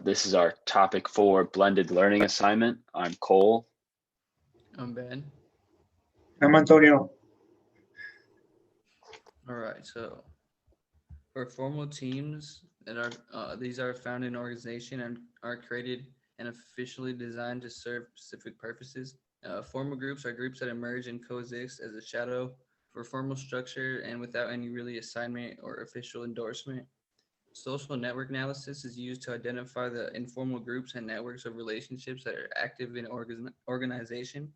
This is our topic for blended learning assignment. I'm Cole. I'm Ben. I'm Antonio. All right, so for formal teams that are these are found in an organization and are created and officially designed to serve specific purposes. Formal groups are groups that emerge and coexist as a shadow for formal structure and without any really assignment or official endorsement. Social network analysis is used to identify the informal groups and networks of relationships that are active in organization.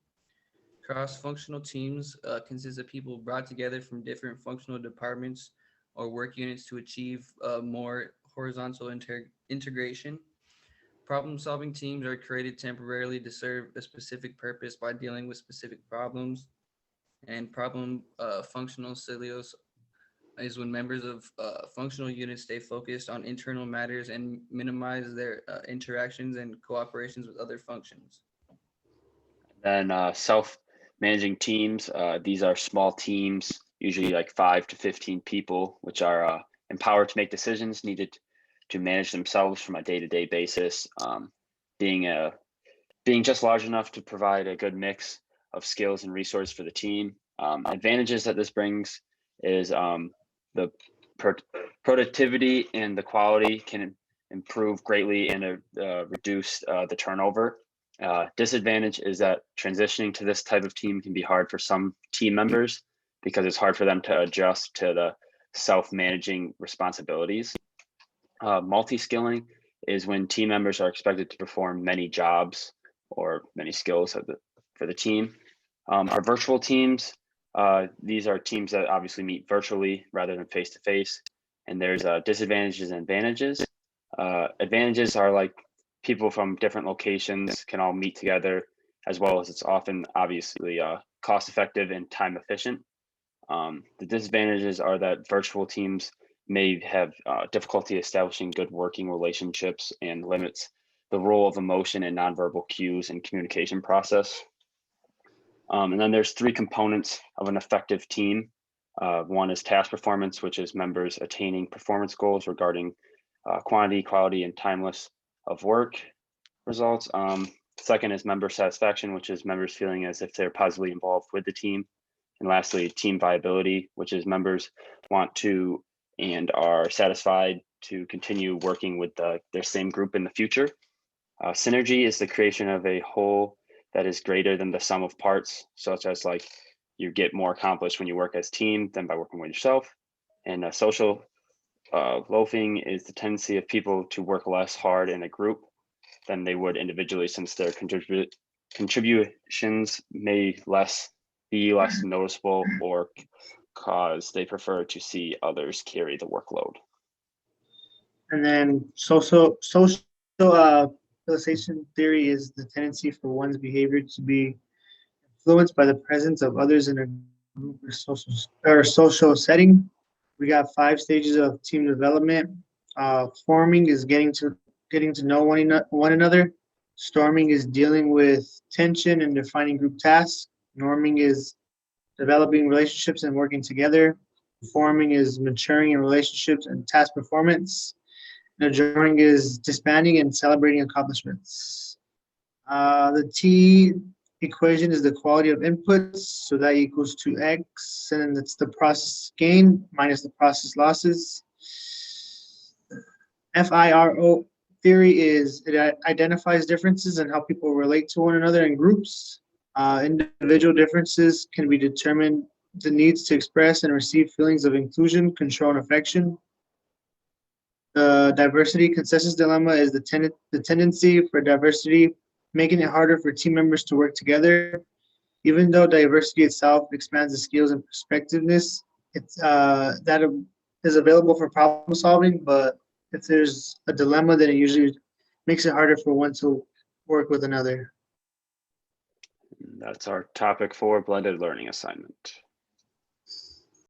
Cross-functional teams consist of people brought together from different functional departments or work units to achieve more horizontal integration. Problem-solving teams are created temporarily to serve a specific purpose by dealing with specific problems. And problem functional silos is when members of functional units stay focused on internal matters and minimize their interactions and cooperations with other functions. Then self-managing teams. These are small teams, usually like 5 to 15 people, which are empowered to make decisions needed to manage themselves from a day-to-day basis. Being just large enough to provide a good mix of skills and resources for the team. Advantages that this brings is the productivity and the quality can improve greatly and reduce the turnover. Disadvantage is that transitioning to this type of team can be hard for some team members because it's hard for them to adjust to the self-managing responsibilities. Multi-skilling is when team members are expected to perform many jobs or many skills for the team. Our virtual teams, these are teams that obviously meet virtually rather than face-to-face, and there's disadvantages and advantages. Advantages are like people from different locations can all meet together, as well as it's often obviously cost-effective and time-efficient. The disadvantages are that virtual teams may have difficulty establishing good working relationships and limits the role of emotion and nonverbal cues in communication process. And then there's 3 components of an effective team. One is task performance, which is members attaining performance goals regarding quantity, quality, and timeless of work results. Second is member satisfaction, which is members feeling as if they're positively involved with the team. And lastly, team viability, which is members want to and are satisfied to continue working with their same group in the future. Synergy is the creation of a whole that is greater than the sum of parts, such as like you get more accomplished when you work as a team than by working with yourself. And social loafing is the tendency of people to work less hard in a group than they would individually, since their contributions may be less noticeable or cause they prefer to see others carry the workload. And then social facilitation theory is the tendency for one's behavior to be influenced by the presence of others in a group or social setting. We got 5 stages of team development. Forming is getting to know one another. Storming is dealing with tension and defining group tasks. Norming is developing relationships and working together. Forming is maturing in relationships and task performance. Adjourning is disbanding and celebrating accomplishments. The T equation is the quality of inputs, so that equals to X, and it's the process gain minus the process losses. FIRO theory is it identifies differences in how people relate to one another in groups. Individual differences can be determined the needs to express and receive feelings of inclusion, control, and affection. The diversity consensus dilemma is the tendency for diversity, making it harder for team members to work together. Even though diversity itself expands the skills and perspectiveness, that is available for problem solving, but if there's a dilemma, then it usually makes it harder for one to work with another. That's our topic for blended learning assignment.